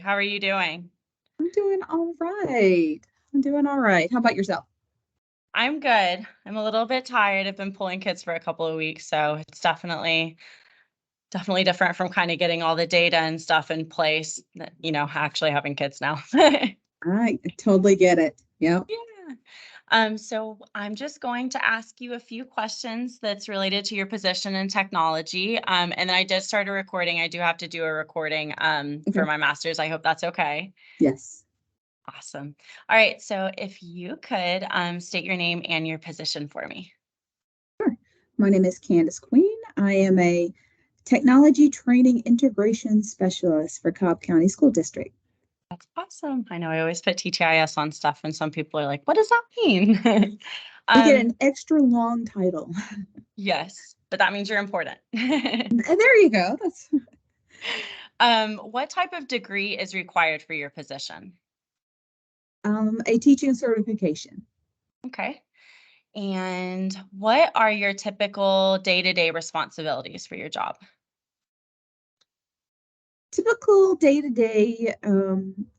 How are you doing? I'm doing all right. I'm doing all right. How about yourself? I'm good. I'm a little bit tired. I've been pulling kids for a couple of weeks, so it's definitely different from kind of getting all the data and stuff in place, actually having kids now. I totally get it. Yep. Yeah. So I'm just going to ask you a few questions that's related to your position in technology. And then I did start a recording. I do have to do a recording for Okay. my master's. I hope that's okay. Yes. Awesome. All right. So if you could state your name and your position for me. Sure. My name is Candace Queen. I am a technology training integration specialist for Cobb County School District. That's awesome. I know I always put TTIS on stuff, and some people are like, what does that mean? We get um, an extra long title. yes, but that means you're important. And there you go. That's What type of degree is required for your position? a teaching certification. Okay. And what are your typical day-to-day responsibilities for your job? Typical day to day,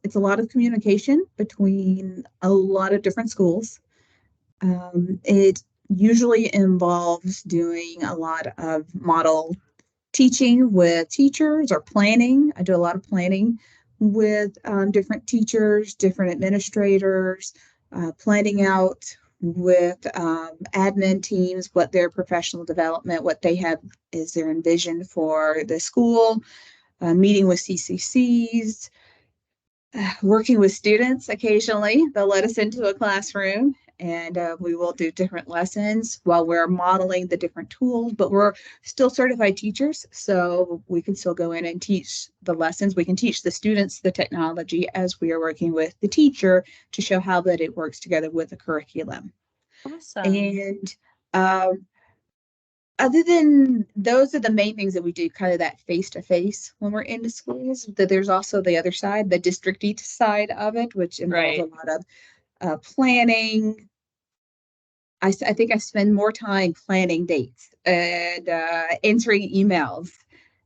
it's a lot of communication between a lot of different schools. It usually involves doing a lot of model teaching with teachers or planning. I do a lot of planning with different teachers, different administrators, planning out with admin teams what their professional development, what they have is their envision for the school, meeting with CCCs, working with students occasionally. They'll let us into a classroom and we will do different lessons while we're modeling the different tools, but we're still certified teachers. So we can still go in and teach the lessons. We can teach the students the technology as we are working with the teacher to show how that it works together with the curriculum. Awesome. And um, other than those are the main things that we do, kind of that face to face when we're into schools. That there's also the other side, the district side of it, which involves a Right. lot of planning. I think I spend more time planning dates and answering emails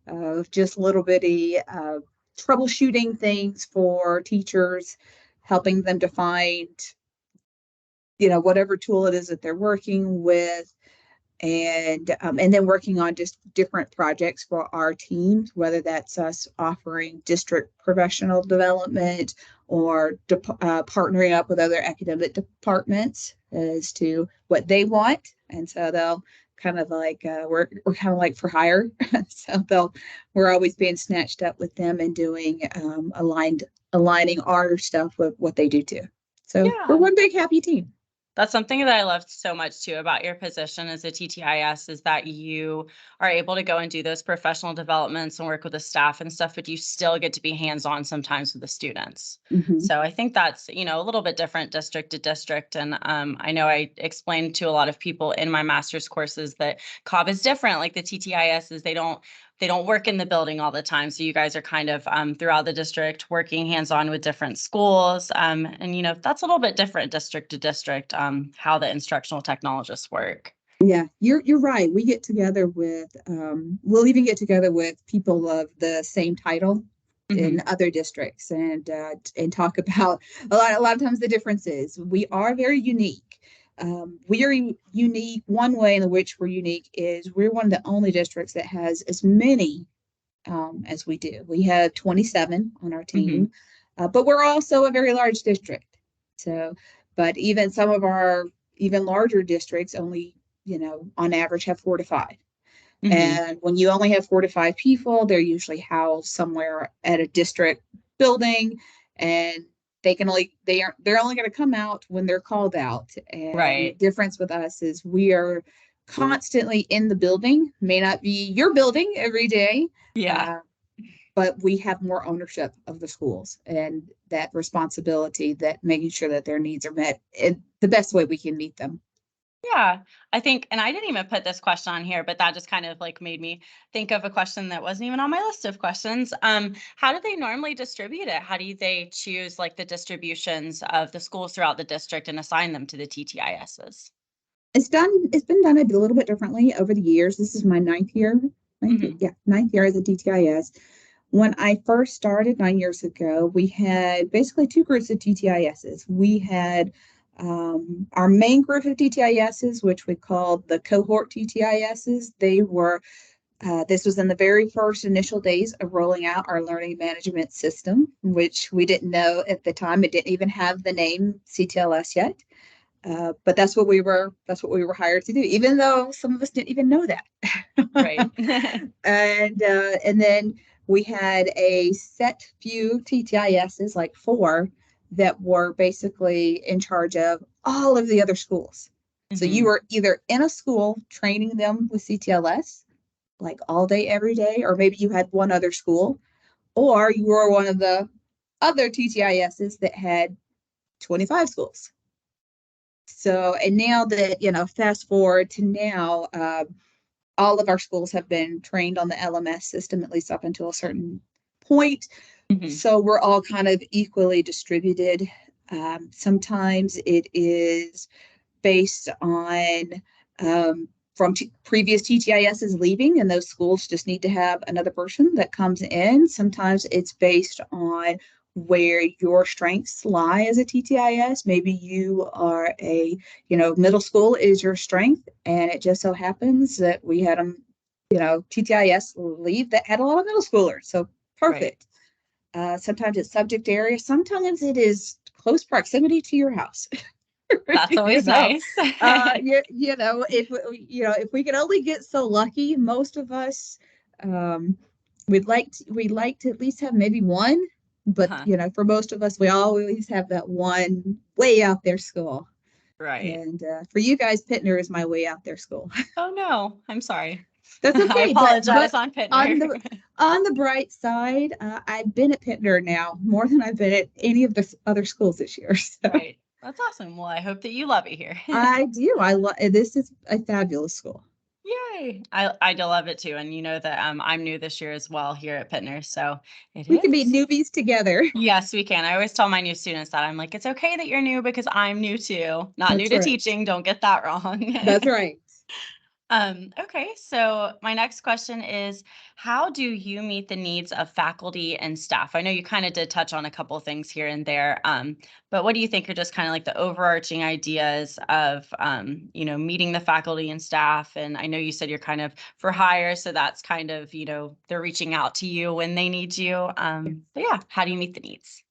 of just little bitty troubleshooting things for teachers, helping them to find, whatever tool it is that they're working with, and then working on just different projects for our teams, whether that's us offering district professional development or partnering up with other academic departments as to what they want, and so they'll kind of like we're kind of like for hire, so they'll we're always being snatched up with them and doing aligning our stuff with what they do too. So we're Yeah. one big happy team. That's something that I loved so much too about your position as a TTIS is that you are able to go and do those professional developments and work with the staff and stuff, but you still get to be hands-on sometimes with the students. Mm-hmm. So I think that's, a little bit different district to district. And I know I explained to a lot of people in my master's courses that Cobb is different. Like the TTIS is they don't work in the building all the time. So you guys are kind of throughout the district working hands-on with different schools. And, that's a little bit different district to district, how the instructional technologists work. Yeah, you're right. We get together with we'll even get together with people of the same title in Hmm. other districts and talk about a lot of times the differences. We are very unique. We are unique. One way in which we're unique is we're one of the only districts that has as many as we do. We have 27 on our Hmm. team, but we're also a very large district. So, but even some of our even larger districts only, on average have 4 to 5. Hmm. And when you only have 4 to 5 people, they're usually housed somewhere at a district building, and they're only going to come out when they're called out. And the Right. difference with us is we are constantly in the building. May not be your building every day, Yeah. uh, but we have more ownership of the schools and that responsibility, that making sure that their needs are met in the best way we can meet them. Yeah, I think, and I didn't even put this question on here, but that just kind of like made me think of a question that wasn't even on my list of questions. How do they normally distribute it? How do they choose like the distributions of the schools throughout the district and assign them to the TTISs? It's been done a little bit differently over the years. This is my ninth year, Hmm. ninth year as a DTIS. When I first started 9 years ago, we had basically two groups of TTISs. We had our main group of TTISs, which we called the cohort TTISs. This was in the very first initial days of rolling out our learning management system, which we didn't know at the time. It didn't even have the name CTLS yet. But that's what we were hired to do, even though some of us didn't even know that. Right. And then we had a set few TTISs, like four, that were basically in charge of all of the other schools. So you Hmm. were either in a school training them with CTLS, like all day, every day, or maybe you had one other school, or you were one of the other TTISs that had 25 schools. So, and now that, fast forward to now, all of our schools have been trained on the LMS system, at least up until a certain point. Hmm. So we're all kind of equally distributed. Sometimes it is based on from previous TTISs leaving, and those schools just need to have another person that comes in. Sometimes it's based on where your strengths lie as a TTIS. Maybe you are middle school is your strength, and it just so happens that we had them, TTIS leave that had a lot of middle schoolers. So Right. perfect. Sometimes it's subject area. Sometimes it is close proximity to your house. That's you always know nice. if we could only get so lucky, most of us, um we'd like to at least have maybe one, but Uh-huh. for most of us, we always have that one way out there school. Right. And for you guys, Pittner is my way out there school. Oh no, I'm sorry. That's I okay, but apologize on on Pittner. the on the bright side, I've been at Pittner now more than I've been at any of the other schools this year. So Right. That's awesome. Well, I hope that you love it here. I do. I love this is a fabulous school. Yay. I do love it too. And you know that I'm new this year as well here at Pittner. So it We can be is. newbies together. Yes, we can. I always tell my new students that I'm like, it's okay that you're new because I'm new too. Not new That's to right. teaching. Don't get that wrong. That's right. Okay, so my next question is, how do you meet the needs of faculty and staff? I know you kind of did touch on a couple of things here and there, but what do you think are just kind of like the overarching ideas of, meeting the faculty and staff? And I know you said you're kind of for hire, so that's kind of, they're reaching out to you when they need you. But yeah, how do you meet the needs?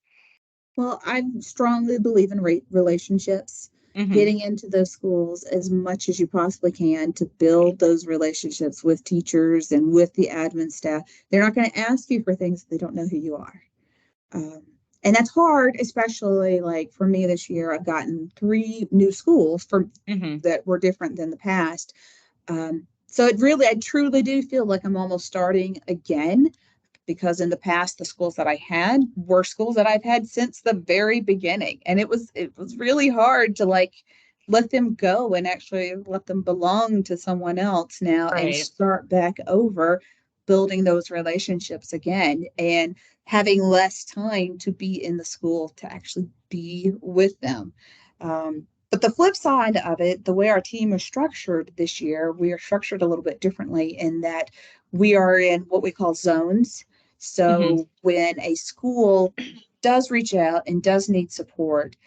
Well, I strongly believe in relationships, Hmm. getting into those schools as much as you possibly can to build those relationships with teachers and with the admin staff. They're not going to ask you for things if they don't know who you are. Um, and that's hard, especially like for me this year. I've gotten three new schools Hmm. that were different than the past. So I truly do feel like I'm almost starting again, because in the past the schools that I had were schools that I've had since the very beginning, and it was really hard to like let them go and actually let them belong to someone else now and Right. start back over building those relationships again, and having less time to be in the school to actually be with them. But the flip side of it, the way our team is structured this year, we are structured a little bit differently in that we are in what we call zones. Hmm. So when a school does reach out and does need support,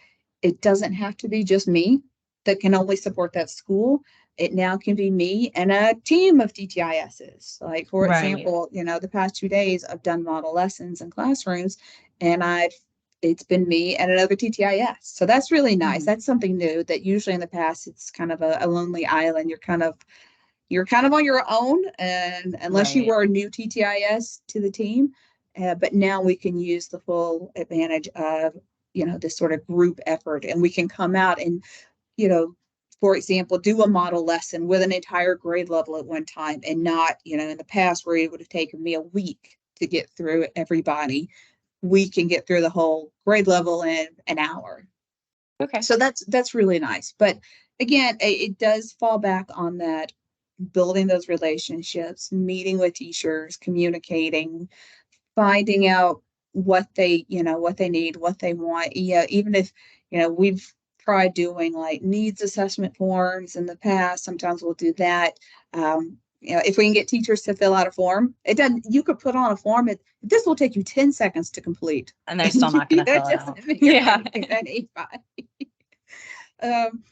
it doesn't have to be just me that can only support that school. It now can be me and a team of TTISs. Like, for Right. example, the past 2 days I've done model lessons in classrooms, and it's been me and another TTIS. So that's really nice. Mhm. That's something new that usually in the past it's kind of a lonely island. You're kind of on your own, and unless you Right. were a new TTIS to the team. But now we can use the full advantage of this sort of group effort, and we can come out and you know for example, do a model lesson with an entire grade level at one time, and not in the past where it would have taken me a week to get through everybody. We can get through the whole grade level in an hour. Okay. So that's really nice. But again, it does fall back on that building those relationships, meeting with teachers, communicating, finding out what they need, what they want. Yeah, even if, we've tried doing like needs assessment forms in the past, sometimes we'll do that. if we can get teachers to fill out a form, it doesn't, you could put on a form, this will take you 10 seconds to complete. And they're still not going to fill it out. Yeah. Um,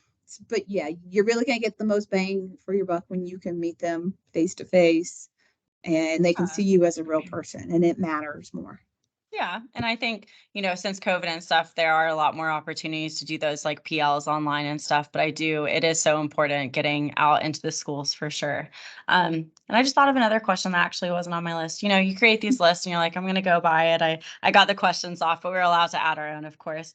but yeah, you're really going to get the most bang for your buck when you can meet them face to face and they can see you as a real person, and it matters more. Yeah. And I think, since COVID and stuff, there are a lot more opportunities to do those like PLs online and stuff. But it is so important getting out into the schools for sure. And I just thought of another question that actually wasn't on my list. You create these lists and you're like, I'm going to go by it. I got the questions off, but we're allowed to add our own, of course.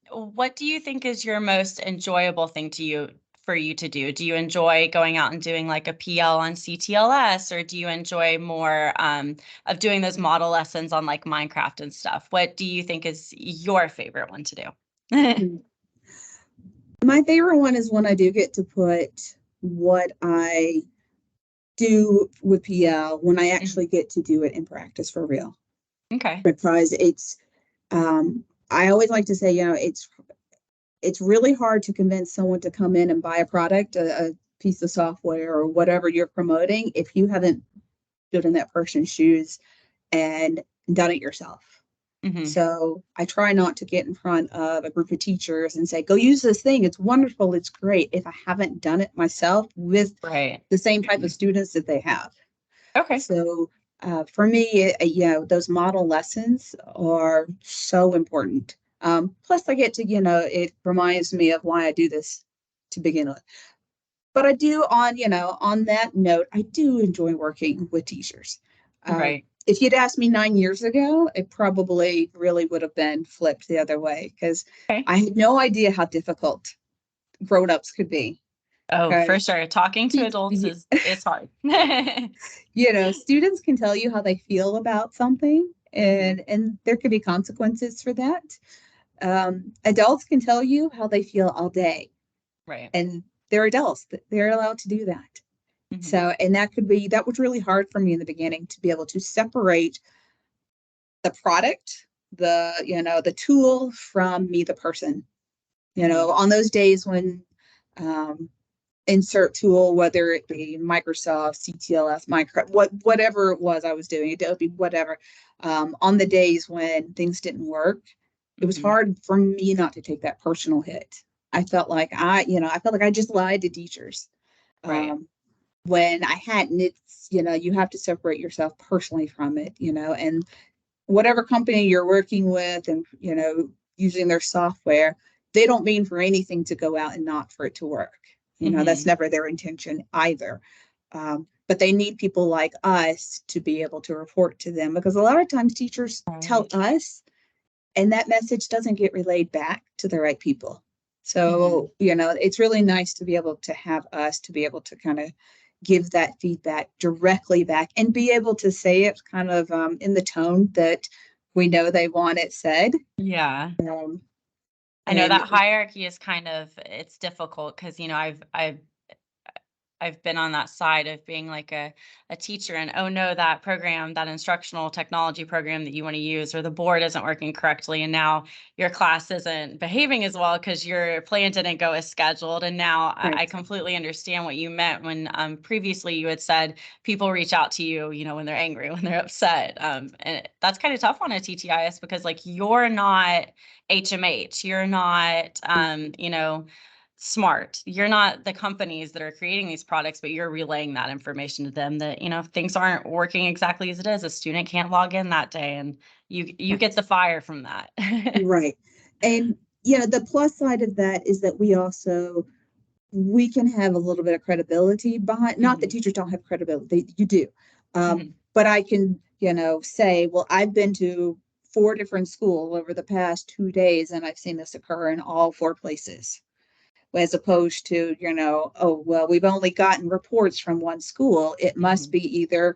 What do you think is your most enjoyable thing for you to do? Do you enjoy going out and doing like a PL on CTLS, or do you enjoy more of doing those model lessons on like Minecraft and stuff? What do you think is your favorite one to do? My favorite one is when I do get to put what I do with PL when I actually get to do it in practice for real. Okay. Because I always like to say, it's really hard to convince someone to come in and buy a product, a piece of software or whatever you're promoting, if you haven't stood in that person's shoes and done it yourself. Mm-hmm. So I try not to get in front of a group of teachers and say, go use this thing. It's wonderful. It's great. If I haven't done it myself with the same type of students that they have. Okay. So for me, those model lessons are so important. Plus I get to, it reminds me of why I do this to begin with. But I do on that note, I do enjoy working with teachers. Right. If you'd asked me 9 years ago, it probably really would have been flipped the other way because I had no idea how difficult grown-ups could be. Oh, for sure. Talking to adults it's hard. Students can tell you how they feel about something, and there could be consequences for that. Adults can tell you how they feel all day. Right. And they're adults. They're allowed to do that. Mm-hmm. So, and that was really hard for me in the beginning to be able to separate the product, the tool from me, the person. On those days when insert tool, whether it be Microsoft, CTLS, Minecraft, whatever it was I was doing, Adobe, whatever, on the days when things didn't work, it was hard for me not to take that personal hit. I felt like I just lied to teachers. Right. When I hadn't. It's, you have to separate yourself personally from it, and whatever company you're working with and, using their software, they don't mean for anything to go out and not for it to work. That's never their intention either. But they need people like us to be able to report to them, because a lot of times teachers tell us and that message doesn't get relayed back to the right people. So, it's really nice to be able to have us to be able to kind of give that feedback directly back and be able to say it kind of in the tone that we know they want it said. Yeah. I know that hierarchy is it's difficult because, I've been on that side of being like a teacher and, oh no, that program, that instructional technology program that you want to use, or the board isn't working correctly. And now your class isn't behaving as well because your plan didn't go as scheduled. And now I completely understand what you meant when previously you had said people reach out to you, when they're angry, when they're upset. And that's kind of tough on a TTIS because like you're not HMH, you're not, smart. You're not the companies that are creating these products, but you're relaying that information to them that, things aren't working exactly as it is. A student can't log in that day and you get the fire from that. Right. And, the plus side of that is that we can have a little bit of credibility behind, not that teachers don't have credibility, you do. But I can, say, well, I've been to 4 different schools over the past 2 days, and I've seen this occur in all 4 places. As opposed to, oh, well, we've only gotten reports from one school. It must be either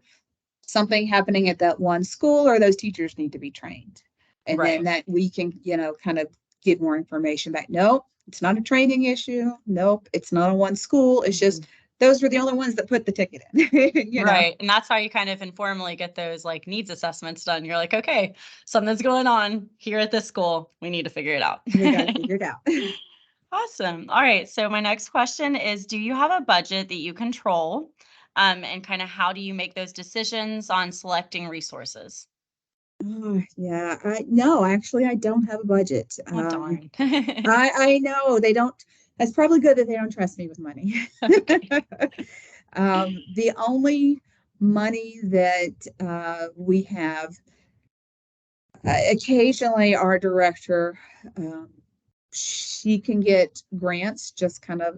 something happening at that one school or those teachers need to be trained. And then that we can, kind of get more information back. Nope, it's not a training issue. Nope, it's not on one school. It's just those were the only ones that put the ticket in. Right. And that's how you kind of informally get those like needs assessments done. You're like, okay, something's going on here at this school. We need to figure it out. We got to figure it out. Awesome. All right. So my next question is, do you have a budget that you control? and kind of how do you make those decisions on selecting resources? Oh, yeah, no, actually, I don't have a budget. Oh, darn. I know they don't. That's probably good that they don't trust me with money. Okay. The only money that we have, occasionally our director, um, she can get grants, just kind of,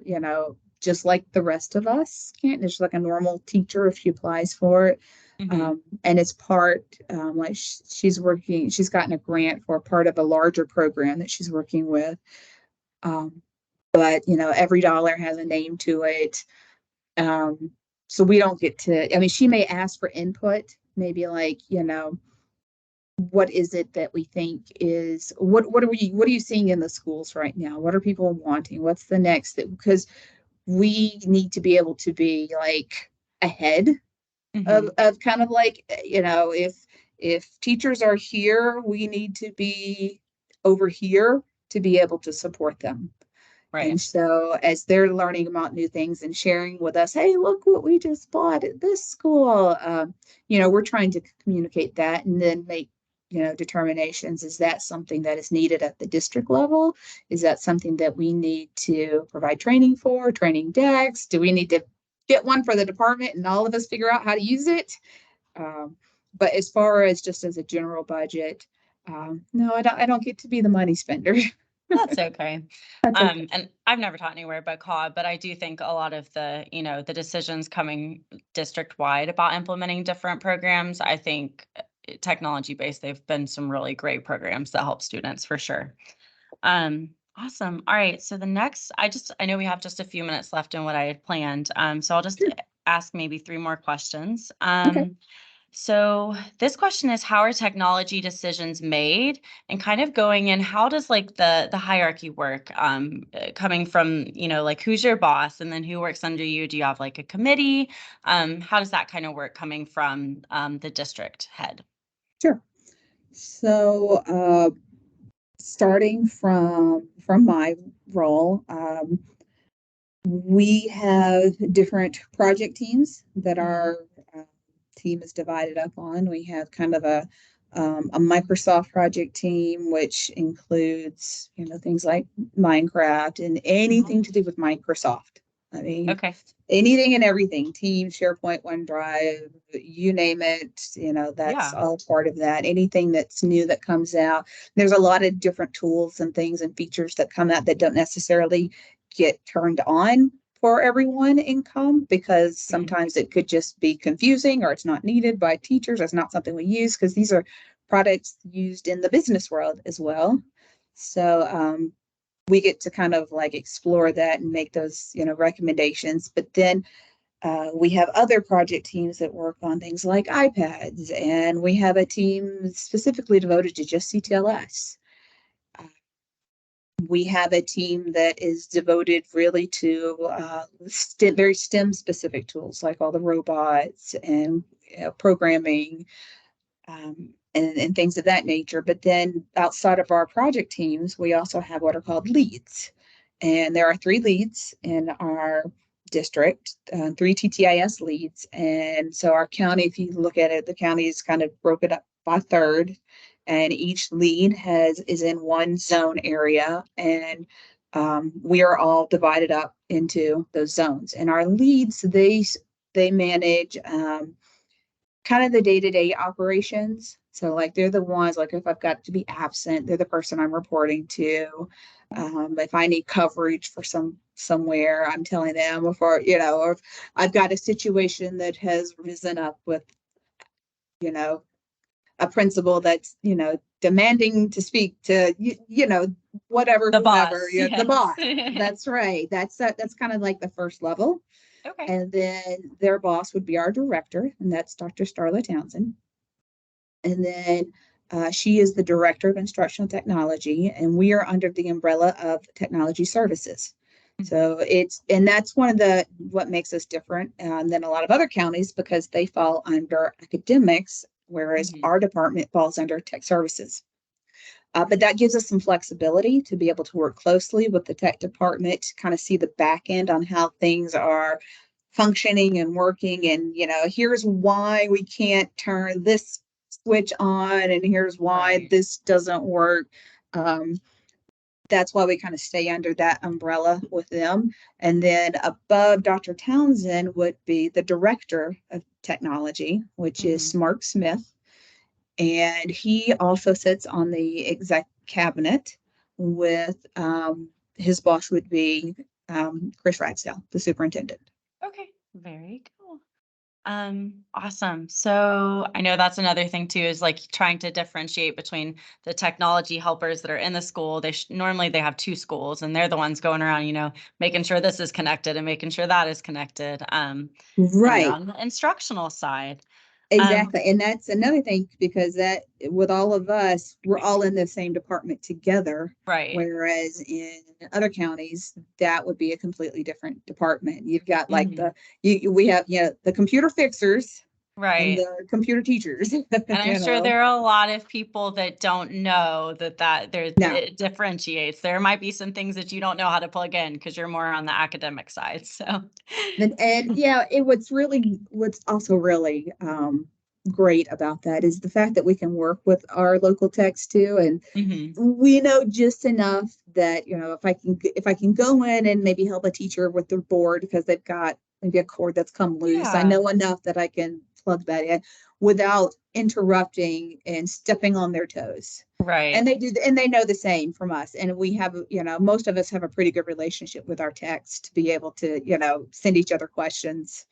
just like the rest of us can't. It's like a normal teacher if she applies for it. Hmm. And it's part, like she's gotten a grant for a part of a larger program that she's working with. Um, but every dollar has a name to it. Um, so we don't get to, I mean, she may ask for input, maybe like, what is it that we think is what are you seeing in the schools right now? What are people wanting? What's the next that, because we need to be able to be like ahead Hmm. of kind of like, if teachers are here, we need to be over here to be able to support them. Right. And so as they're learning about new things and sharing with us, hey, look what we just bought at this school, we're trying to communicate that and then make, determinations. Is that something that is needed at the district level? Is that something that we need to provide training for, training decks? Do we need to get one for the department and all of us figure out how to use it? Um, but as far as just as a general budget, no, I don't get to be the money spender. That's okay. That's okay. And I've never taught anywhere but COB, but I do think a lot of the decisions coming district wide about implementing different programs, I think technology based, they've been some really great programs that help students for sure. Awesome. All right. So the next, I know we have just a few minutes left in what I had planned. So I'll just Sure. ask maybe three more questions. Okay. So this question is, how are technology decisions made, and kind of going in, how does like the hierarchy work, coming from, like who's your boss and then who works under you? Do you have like a committee? How does that kind of work coming from the district head? Sure. So, starting from my role, we have different project teams that Hmm. our team is divided up on. We have kind of a Microsoft project team, which includes things like Minecraft and Hmm. anything to do with Microsoft. I mean, Okay. anything and everything, Teams, SharePoint, OneDrive, you name it, that's Yeah. all part of that. Anything that's new that comes out. There's a lot of different tools and things and features that come out that don't necessarily get turned on for everyone in COM, because Mhm. sometimes it could just be confusing or it's not needed by teachers. It's not something we use because these are products used in the business world as well. So we get to kind of like explore that and make those recommendations. But then we have other project teams that work on things like iPads, and we have a team specifically devoted to just CTLS. We have a team that is devoted really to very STEM specific tools like all the robots and programming, and things of that nature. But then outside of our project teams, we also have what are called leads. And there are three leads in our district, three TTIS leads. And so our county, if you look at it, the county is kind of broken up by third, and each lead is in one zone area. And we are all divided up into those zones. And our leads, they manage kind of the day-to-day operations. So like they're the ones, like if I've got to be absent, they're the person I'm reporting to. If I need coverage for somewhere, I'm telling them. Before, or if I've got a situation that has risen up with, you know, a principal that's, demanding to speak to, whatever, The whomever, boss, the yes. boss. That's right. That's kind of like the first level. Okay. And then their boss would be our director, and that's Dr. Starla Townsend. And then she is the director of instructional technology, and we are under the umbrella of technology services. Mhm. So and that's one of what makes us different than a lot of other counties, because they fall under academics, whereas Mhm. our department falls under tech services. But that gives us some flexibility to be able to work closely with the tech department, kind of see the back end on how things are functioning and working, and here's why we can't turn this switch on, and here's why Right. this doesn't work. um, that's why we kind of stay under that umbrella with them. And then above Dr. Townsend would be the director of technology, which is Mhm. Mark Smith. And he also sits on the exec cabinet with his boss would be Chris Ragsdale, the superintendent. Okay, very cool. Awesome. So I know that's another thing too, is like trying to differentiate between the technology helpers that are in the school. Normally they have two schools, and they're the ones going around, making sure this is connected and making sure that is connected. And they're Right. on the instructional side. Um, Exactly. And that's another thing, because that with all of us, we're all in the same department together. right. Whereas in other counties, that would be a completely different department. You've got like Mhm. we have, the computer fixers and Right. the computer teachers, And I'm you sure know. there are a lot of people that don't know that No. it differentiates. There might be some things that you don't know how to plug in because you're more on the academic side. So, And yeah, what's also really great about that is the fact that we can work with our local techs too. And mhm. we know just enough that if I can go in and maybe help a teacher with their board because they've got maybe a cord that's come loose, I Yeah, know enough that I can plug that in without interrupting and stepping on their toes. And right. they know the same from us. And we have, most of us have a pretty good relationship with our techs to be able to, send each other questions.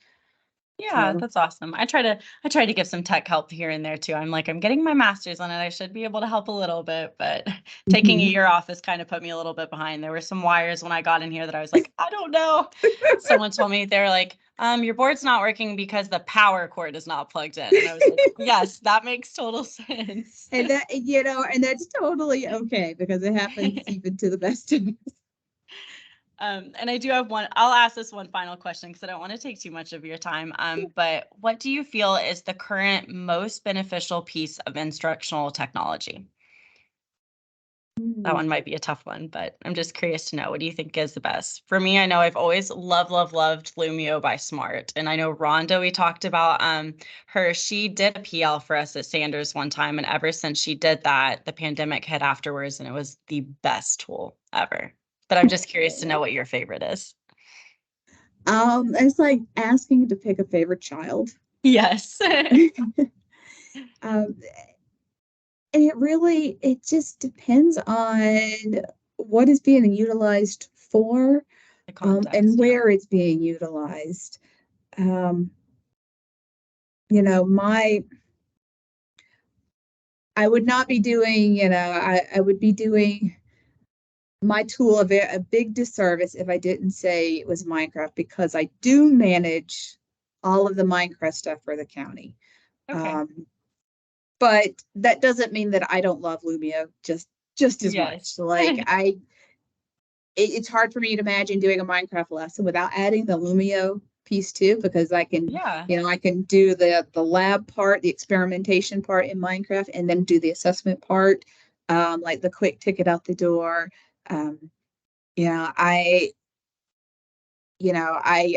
Yeah, So that's awesome. I try to give some tech help here and there too. I'm like, I'm getting my master's on it. I should be able to help a little bit, but taking a mhm. year off has kind of put me a little bit behind. There were some wires when I got in here that I was like, I don't know. Someone told me they're like, your board's not working because the power cord is not plugged in. And I was like, yes, that makes total sense. And that's totally okay, because it happens even to the best of us. And I do have I'll ask this one final question because I don't want to take too much of your time. But what do you feel is the current most beneficial piece of instructional technology? That one Hmm. might be a tough one, but I'm just curious to know, what do you think is the best? For me, I know I've always loved, loved, loved Lumio by Smart. And I know Rhonda, we talked about her, she did a PL for us at Sanders one time. And ever since she did that, the pandemic hit afterwards, and it was the best tool ever. But I'm just curious to know what your favorite is. It's like asking to pick a favorite child. Yes. um, and it just depends on what is being utilized for, The and context, yeah. where it's being utilized. Um, my I would not be doing, I would be doing my tool a big disservice if I didn't say it was Minecraft, because I do manage all of the Minecraft stuff for the county. Okay. Um, but that doesn't mean that I don't love Lumia just as much. Yes. So, like, it's hard for me to imagine doing a Minecraft lesson without adding the Lumio piece too, because Yeah. I can do the lab part, the experimentation part in Minecraft, and then do the assessment part, like the quick ticket out the door. Um, you know, I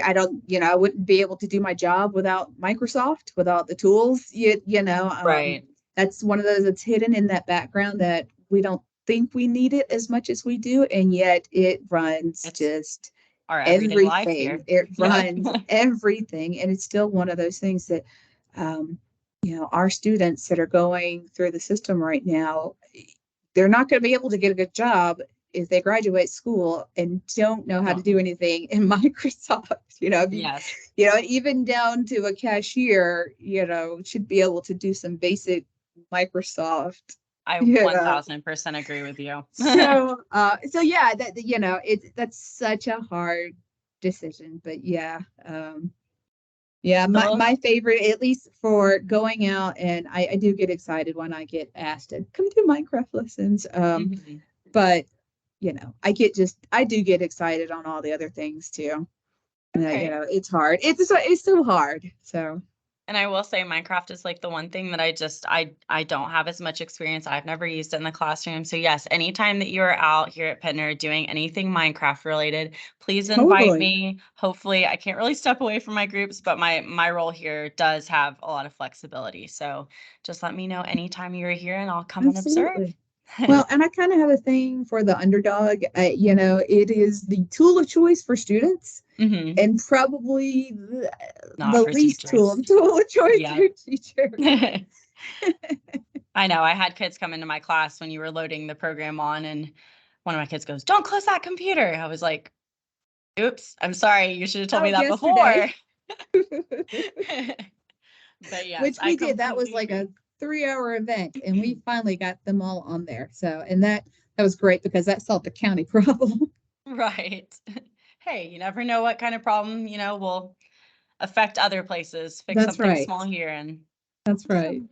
I don't, I wouldn't be able to do my job without Microsoft, without the tools. Right. That's one of those that's hidden in that background that we don't think we need it as much as we do, and yet it runs It's just our everyday life everything. here. It Yep. runs everything, and it's still one of those things that, um, our students that are going through the system right now, they're not going to be able to get a good job if they graduate school and don't know how to No. do anything in Microsoft. Yes. Even down to a cashier, should be able to do some basic Microsoft. I You know, 1000% agree with you. so yeah, that's such a hard decision, but yeah, yeah, Well, my favorite, at least for going out, and I do get excited when I get asked to come do Minecraft lessons. mhm. But I do get excited on all the other things too. Okay. It's hard. It's so hard. So And I will say Minecraft is like the one thing that I don't have as much experience. I've never used it in the classroom. So yes, anytime that you're out here at Pittner doing anything Minecraft related, please invite Totally. me. Hopefully, I can't really step away from my groups, but my role here does have a lot of flexibility. So just let me know anytime you're here and I'll come and observe. Absolutely. Well, and I kind of have a thing for the underdog. It is the tool of choice for students Hmm. and probably Not the for least teachers. tool of choice Yep. for teachers. I know. I had kids come into my class when you were loading the program on, and one of my kids goes, "Don't close that computer." I was like, "Oops, I'm sorry. You should have told That me was that yesterday, before." But yes, which I we did. That was completely like a agree. 3 hour event, and we finally got them all on there. So, and that was great because that solved a county problem. Right. Hey, you never know what kind of problem, will affect other places. Fix That's something right. small here and That's right. awesome.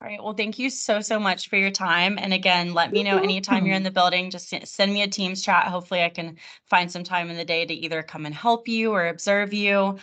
All right. Well, thank you so, so much for your time. And again, let me You're know anytime you're in welcome. the building. Just send me a Teams chat. Hopefully, I can find some time in the day to either come and help you or observe you.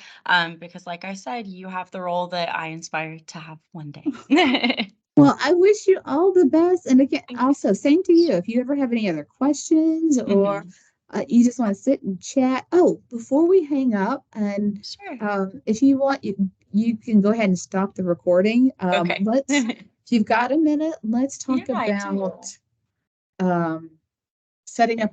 Because, like I said, you have the role that I inspire to have one day. Well, I wish you all the best. And again, Thank you so also, same to much. you. If you ever have any other questions or Hmm. you just want to sit and chat. Oh, before we hang up, and Sure. if you want, you can go ahead and stop the recording. Okay. If you've got a minute, let's Yeah, talk I about do. um, setting up